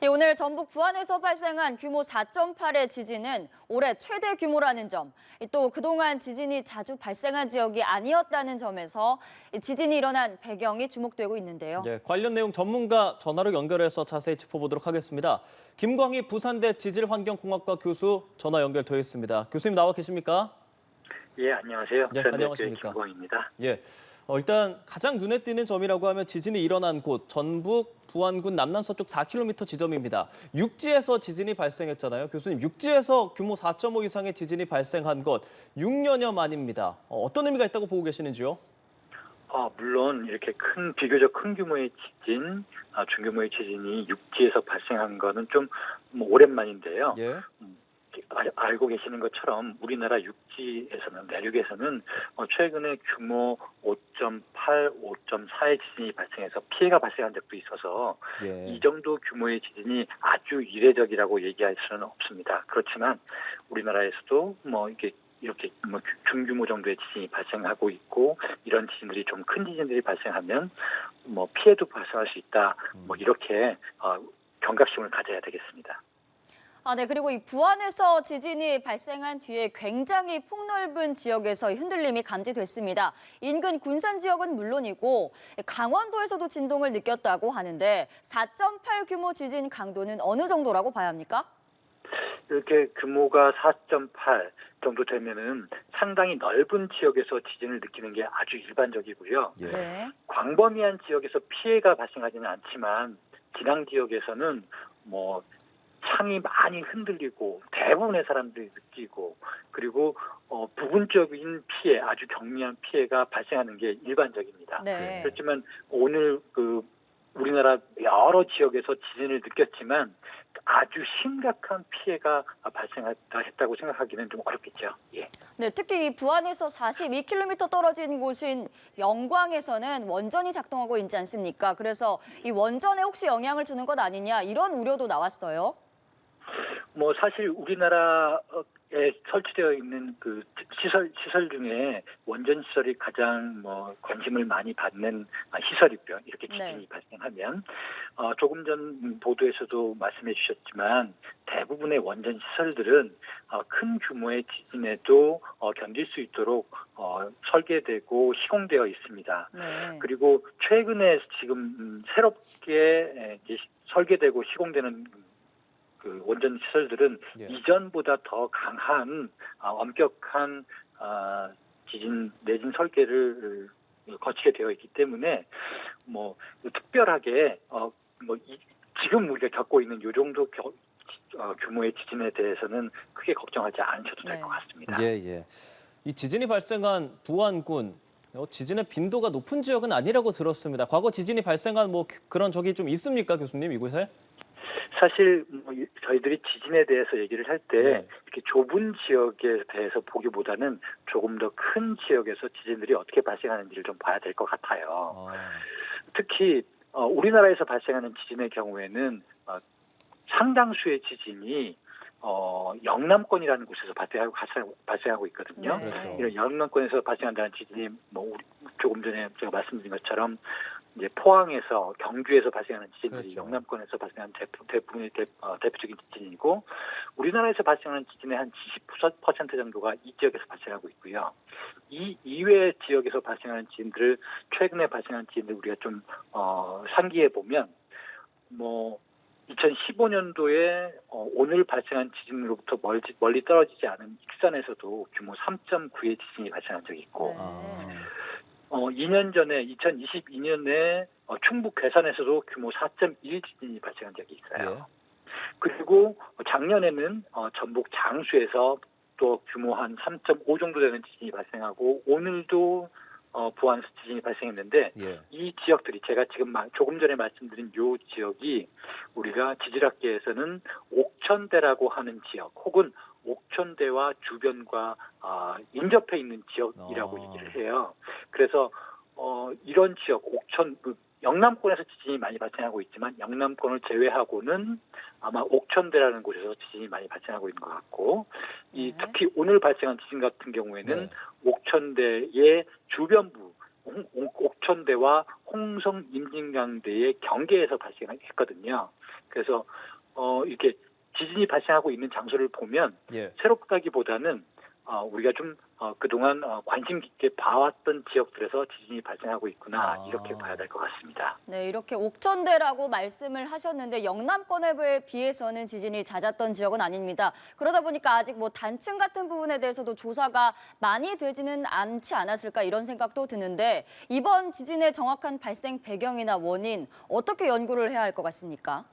예, 오늘 전북 부안에서 발생한 규모 4.8의 지진은 올해 최대 규모라는 점, 또 그동안 지진이 자주 발생한 지역이 아니었다는 점에서 지진이 일어난 배경이 주목되고 있는데요. 네, 관련 내용 전문가 전화로 연결해서 자세히 짚어보도록 하겠습니다. 김광희 부산대 지질환경공학과 교수 전화 연결되어 있습니다. 교수님 나와 계십니까? 예, 안녕하세요. 네, 안녕하십니까. 김광입니다. 예, 일단 가장 눈에 띄는 점이라고 하면 지진이 일어난 곳, 전북 부안군 남남서쪽 4km 지점입니다. 육지에서 지진이 발생했잖아요. 교수님, 육지에서 규모 4.5 이상의 지진이 발생한 것 6년여 만입니다. 어떤 의미가 있다고 보고 계시는지요? 물론 이렇게 비교적 큰 규모의 지진, 중규모의 지진이 육지에서 발생한 거는 좀 오랜만인데요. 예. 알고 계시는 것처럼 우리나라 육지에서는, 내륙에서는 최근에 규모 5.8, 5.4의 지진이 발생해서 피해가 발생한 적도 있어서 예. 이 정도 규모의 지진이 아주 이례적이라고 얘기할 수는 없습니다. 그렇지만 우리나라에서도 이렇게 중규모 정도의 지진이 발생하고 있고, 이런 지진들이 좀 큰 지진들이 발생하면 피해도 발생할 수 있다. 이렇게 경각심을 가져야 되겠습니다. 네, 그리고 이 부안에서 지진이 발생한 뒤에 굉장히 폭넓은 지역에서 흔들림이 감지됐습니다. 인근 군산 지역은 물론이고 강원도에서도 진동을 느꼈다고 하는데 4.8 규모 지진 강도는 어느 정도라고 봐야 합니까? 이렇게 규모가 4.8 정도 되면은 상당히 넓은 지역에서 지진을 느끼는 게 아주 일반적이고요. 예. 네. 광범위한 지역에서 피해가 발생하지는 않지만 진앙 지역에서는 창이 많이 흔들리고 대부분의 사람들이 느끼고, 그리고 부분적인 피해, 아주 경미한 피해가 발생하는 게 일반적입니다. 네. 그렇지만 오늘 우리나라 여러 지역에서 지진을 느꼈지만 아주 심각한 피해가 발생했다고 생각하기는 좀 어렵겠죠. 예. 네, 특히 이 부안에서 42km 떨어진 곳인 영광에서는 원전이 작동하고 있지 않습니까? 그래서 이 원전에 혹시 영향을 주는 것 아니냐 이런 우려도 나왔어요. 사실 우리나라에 설치되어 있는 그 시설 중에 원전 시설이 가장 관심을 많이 받는 시설이고요. 이렇게 지진이 네. 발생하면 조금 전 보도에서도 말씀해 주셨지만 대부분의 원전 시설들은 큰 규모의 지진에도 견딜 수 있도록 설계되고 시공되어 있습니다. 네. 그리고 최근에 지금 새롭게 설계되고 시공되는 그 원전 시설들은 예. 이전보다 더 강한 엄격한 내진 설계를 거치게 되어 있기 때문에 특별하게 지금 우리가 겪고 있는 이 정도 규모의 지진에 대해서는 크게 걱정하지 않으셔도 될 것 네. 같습니다. 예. 이 지진이 발생한 부안군, 지진의 빈도가 높은 지역은 아니라고 들었습니다. 과거 지진이 발생한 그런 적이 좀 있습니까, 교수님, 이곳에? 사실 저희들이 지진에 대해서 얘기를 할 때 네. 이렇게 좁은 지역에 대해서 보기보다는 조금 더 큰 지역에서 지진들이 어떻게 발생하는지를 좀 봐야 될 것 같아요. 특히 우리나라에서 발생하는 지진의 경우에는 상당수의 지진이 영남권이라는 곳에서 발생하고 있거든요. 네. 이런 영남권에서 발생한다는 지진이 조금 전에 제가 말씀드린 것처럼 이제 포항에서, 경주에서 발생하는 지진들이 그렇죠. 영남권에서 발생하는 대표적인 지진이고, 우리나라에서 발생하는 지진의 한 70% 정도가 이 지역에서 발생하고 있고요. 이 이외의 지역에서 발생하는 지진들을, 최근에 발생한 지진들 우리가 좀 상기해 보면 2015년도에 오늘 발생한 지진으로부터 멀리 떨어지지 않은 익산에서도 규모 3.9의 지진이 발생한 적이 있고, 네. 2년 전에 2022년에 충북 괴산에서도 규모 4.1 지진이 발생한 적이 있어요. 예. 그리고 작년에는 전북 장수에서 또 규모 한 3.5 정도 되는 지진이 발생하고, 오늘도 부안에서 지진이 발생했는데, 예. 이 지역들이 제가 지금 조금 전에 말씀드린 이 지역이 우리가 지질학계에서는 옥천대라고 하는 지역, 혹은 옥천대와 주변과 인접해 있는 지역이라고 얘기를 해요. 그래서 이런 지역, 영남권에서 지진이 많이 발생하고 있지만 영남권을 제외하고는 아마 옥천대라는 곳에서 지진이 많이 발생하고 있는 것 같고, 특히 오늘 발생한 지진 같은 경우에는 옥천대의 주변부, 옥천대와 홍성 임진강대의 경계에서 발생했거든요. 그래서 이렇게 지진이 발생하고 있는 장소를 보면 예. 새롭다기보다는 우리가 좀 그동안 관심 깊게 봐왔던 지역들에서 지진이 발생하고 있구나 이렇게 봐야 될 것 같습니다. 네, 이렇게 옥천대라고 말씀을 하셨는데 영남권에 비해서는 지진이 잦았던 지역은 아닙니다. 그러다 보니까 아직 뭐 단층 같은 부분에 대해서도 조사가 많이 되지는 않지 않았을까 이런 생각도 드는데 이번 지진의 정확한 발생 배경이나 원인 어떻게 연구를 해야 할 것 같습니까?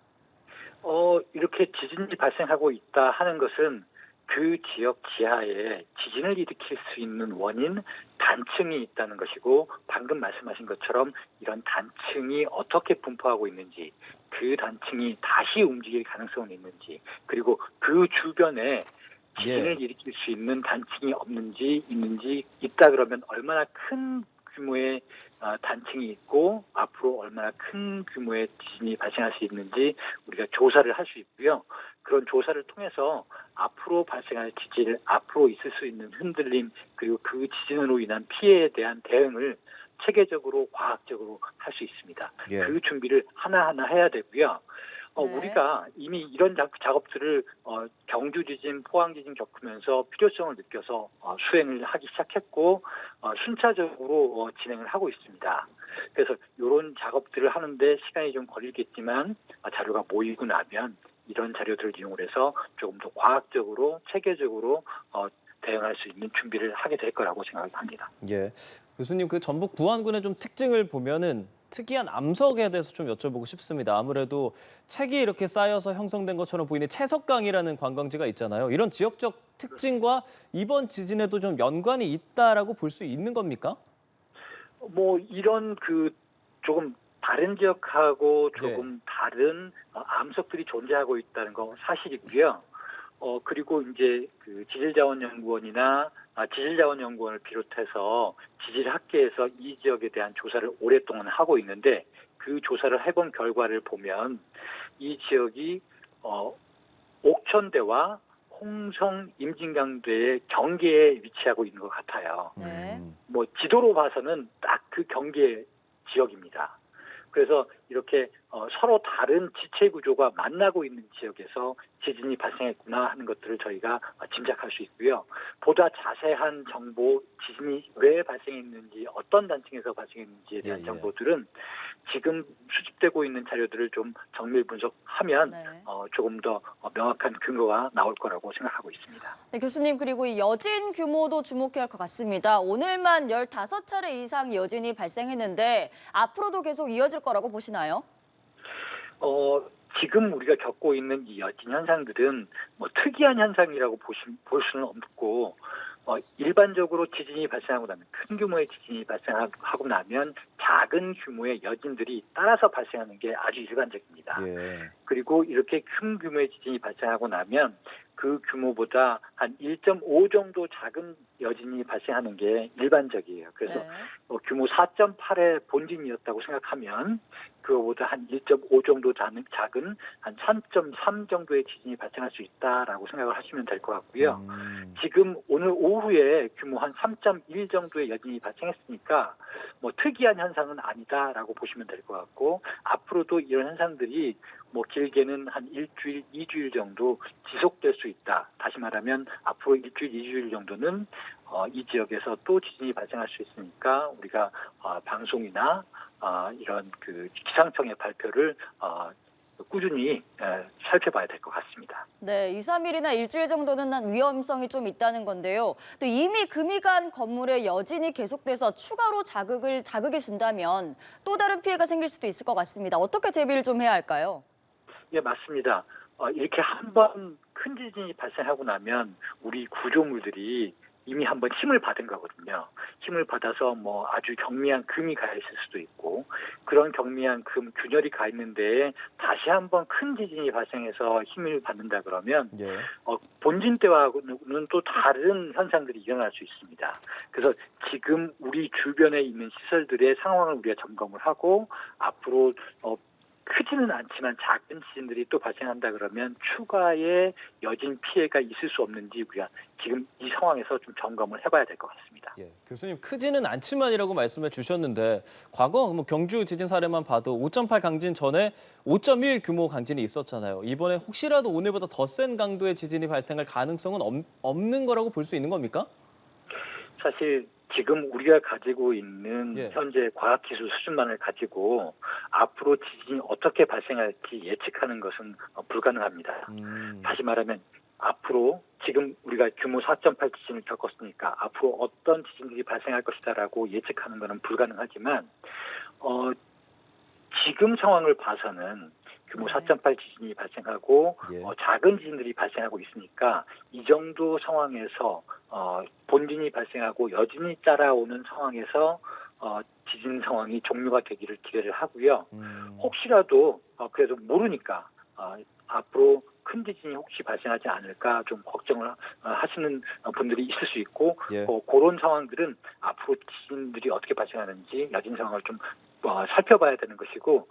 이렇게 지진이 발생하고 있다 하는 것은 그 지역 지하에 지진을 일으킬 수 있는 원인 단층이 있다는 것이고 방금 말씀하신 것처럼 이런 단층이 어떻게 분포하고 있는지 그 단층이 다시 움직일 가능성은 있는지 그리고 그 주변에 지진을 일으킬 수 있는 단층이 없는지 있는지 있다 그러면 얼마나 큰 규모의 단층이 있고 앞으로 얼마나 큰 규모의 지진이 발생할 수 있는지 우리가 조사를 할 수 있고요. 그런 조사를 통해서 앞으로 발생할 지진, 앞으로 있을 수 있는 흔들림 그리고 그 지진으로 인한 피해에 대한 대응을 체계적으로 과학적으로 할 수 있습니다. 예. 그 준비를 하나하나 해야 되고요. 네. 우리가 이미 이런 작업들을 경주 지진, 포항 지진 겪으면서 필요성을 느껴서 수행을 하기 시작했고 순차적으로 진행을 하고 있습니다. 그래서 이런 작업들을 하는데 시간이 좀 걸리겠지만 자료가 모이고 나면 이런 자료들을 이용해서 조금 더 과학적으로 체계적으로 대응할 수 있는 준비를 하게 될 거라고 생각합니다. 예. 교수님, 그 전북 부안군의 좀 특징을 보면은 특이한 암석에 대해서 좀 여쭤보고 싶습니다. 아무래도 책이 이렇게 쌓여서 형성된 것처럼 보이는 채석강이라는 관광지가 있잖아요. 이런 지역적 특징과 이번 지진에도 좀 연관이 있다라고 볼 수 있는 겁니까? 이런 조금 다른 지역하고 조금 다른 암석들이 존재하고 있다는 거 사실이고요. 그리고 이제 그 지질자원연구원이나 지질자원연구원을 비롯해서 지질학계에서 이 지역에 대한 조사를 오랫동안 하고 있는데 그 조사를 해본 결과를 보면 이 지역이 옥천대와 홍성 임진강대의 경계에 위치하고 있는 것 같아요. 네. 지도로 봐서는 딱 그 경계 지역입니다. 그래서 이렇게 서로 다른 지체 구조가 만나고 있는 지역에서 지진이 발생했구나 하는 것들을 저희가 짐작할 수 있고요. 보다 자세한 정보, 지진이 왜 발생했는지, 어떤 단층에서 발생했는지에 대한 정보들은 지금 수집되고 있는 자료들을 좀 정밀 분석하면 조금 더 명확한 근거가 나올 거라고 생각하고 있습니다. 네, 교수님 그리고 이 여진 규모도 주목해야 할 것 같습니다. 오늘만 15차례 이상 여진이 발생했는데 앞으로도 계속 이어질 거라고 보시나요? 지금 우리가 겪고 있는 이 여진 현상들은 특이한 현상이라고 볼 수는 없고 일반적으로 지진이 발생하고 나면 큰 규모의 지진이 발생하고 나면 작은 규모의 여진들이 따라서 발생하는 게 아주 일반적입니다. 그리고 이렇게 큰 규모의 지진이 발생하고 나면 그 규모보다 한 1.5 정도 작은 여진이 발생하는 게 일반적이에요. 그래서 규모 4.8의 본진이었다고 생각하면 그거보다 한 1.5 정도 작은 한 3.3 정도의 지진이 발생할 수 있다라고 생각을 하시면 될 것 같고요. 지금 오늘 오후에 규모 한 3.1 정도의 여진이 발생했으니까 특이한 현상은 아니다라고 보시면 될 것 같고 앞으로도 이런 현상들이 길게는 한 일주일, 2주일 정도 지속될 수 있다. 다시 말하면 앞으로 일주일, 2주일 정도는 이 지역에서 또 지진이 발생할 수 있으니까 우리가 방송이나 이런 기상청의 발표를 꾸준히 살펴봐야 될 것 같습니다. 네, 2, 3일이나 일주일 정도는 한 위험성이 좀 있다는 건데요. 또 이미 금이 간 건물에 여진이 계속돼서 추가로 자극이 준다면 또 다른 피해가 생길 수도 있을 것 같습니다. 어떻게 대비를 좀 해야 할까요? 예, 맞습니다. 이렇게 한번 큰 지진이 발생하고 나면 우리 구조물들이 이미 한번 힘을 받은 거거든요. 힘을 받아서 아주 경미한 금이 가 있을 수도 있고 그런 경미한 금 균열이 가 있는 데에 다시 한번 큰 지진이 발생해서 힘을 받는다 그러면 본진 때와는 또 다른 현상들이 일어날 수 있습니다. 그래서 지금 우리 주변에 있는 시설들의 상황을 우리가 점검을 하고 앞으로 크지는 않지만 작은 지진들이 또 발생한다 그러면 추가의 여진 피해가 있을 수 없는지 우리가 지금 이 상황에서 좀 점검을 해봐야 될 것 같습니다. 예, 교수님 크지는 않지만이라고 말씀해 주셨는데 과거 뭐 경주 지진 사례만 봐도 5.8 강진 전에 5.1 규모 강진이 있었잖아요. 이번에 혹시라도 오늘보다 더 센 강도의 지진이 발생할 가능성은 없는 거라고 볼 수 있는 겁니까? 사실 지금 우리가 가지고 있는 예. 현재 과학기술 수준만을 가지고 앞으로 지진이 어떻게 발생할지 예측하는 것은 불가능합니다. 다시 말하면 앞으로 지금 우리가 규모 4.8 지진을 겪었으니까 앞으로 어떤 지진들이 발생할 것이다라고 예측하는 것은 불가능하지만 지금 상황을 봐서는 규모 4.8 지진이 발생하고 예. 작은 지진들이 발생하고 있으니까 이 정도 상황에서 본진이 발생하고 여진이 따라오는 상황에서 지진 상황이 종료가 되기를 기대를 하고요. 혹시라도 그래도 모르니까 앞으로 큰 지진이 혹시 발생하지 않을까 좀 걱정을 하시는 분들이 있을 수 있고 예. 그런 상황들은 앞으로 지진들이 어떻게 발생하는지 여진 상황을 좀 살펴봐야 되는 것이고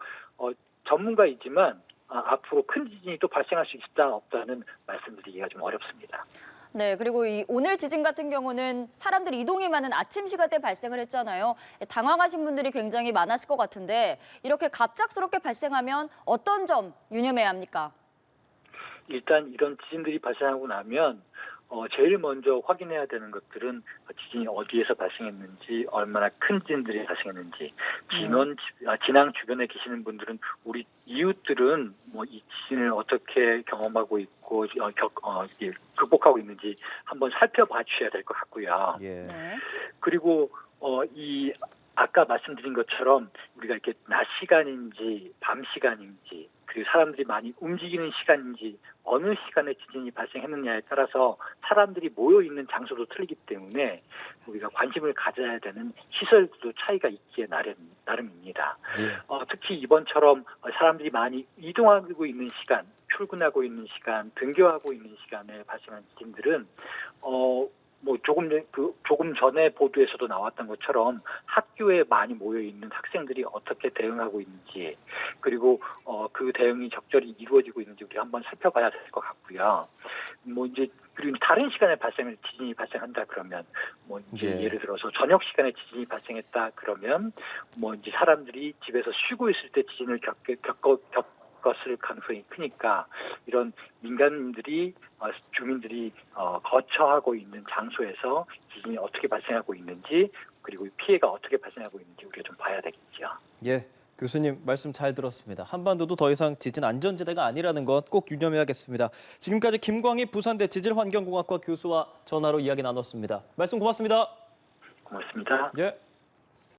전문가이지만 앞으로 큰 지진이 또 발생할 수 있다 없다는 말씀드리기가 좀 어렵습니다. 네, 그리고 이 오늘 지진 같은 경우는 사람들이 이동이 많은 아침 시간대 발생을 했잖아요. 당황하신 분들이 굉장히 많았을 것 같은데 이렇게 갑작스럽게 발생하면 어떤 점 유념해야 합니까? 일단 이런 지진들이 발생하고 나면 제일 먼저 확인해야 되는 것들은 지진이 어디에서 발생했는지, 얼마나 큰 지진들이 발생했는지, 진앙 주변에 계시는 분들은 우리 이웃들은 뭐 이 지진을 어떻게 경험하고 있고 극복하고 있는지 한번 살펴봐 주셔야 될 것 같고요. 예. 네. 그리고 아까 말씀드린 것처럼 우리가 이렇게 낮 시간인지 밤 시간인지 그리고 사람들이 많이 움직이는 시간인지 어느 시간에 지진이 발생했느냐에 따라서 사람들이 모여 있는 장소도 틀리기 때문에 우리가 관심을 가져야 되는 시설도 차이가 있기에 나름입니다. 예. 특히 이번처럼 사람들이 많이 이동하고 있는 시간, 출근하고 있는 시간, 등교하고 있는 시간에 발생한 지진들은 뭐 조금 전에 보도에서도 나왔던 것처럼 학교에 많이 모여 있는 학생들이 어떻게 대응하고 있는지 그리고 그 대응이 적절히 이루어지고 있는지 우리 한번 살펴봐야 될 것 같고요. 뭐 이제 그리고 다른 시간에 지진이 발생한다 그러면 뭐 이제 예. 예를 들어서 저녁 시간에 지진이 발생했다 그러면 뭐 이제 사람들이 집에서 쉬고 있을 때 지진을 겪었을 가능성이 크니까 이런 주민들이 거처하고 있는 장소에서 지진이 어떻게 발생하고 있는지 그리고 피해가 어떻게 발생하고 있는지 우리가 좀 봐야 되겠죠. 예. 교수님 말씀 잘 들었습니다. 한반도도 더 이상 지진 안전지대가 아니라는 것 꼭 유념해야겠습니다. 지금까지 김광희 부산대 지질환경공학과 교수와 전화로 이야기 나눴습니다. 말씀 고맙습니다. 고맙습니다. 예.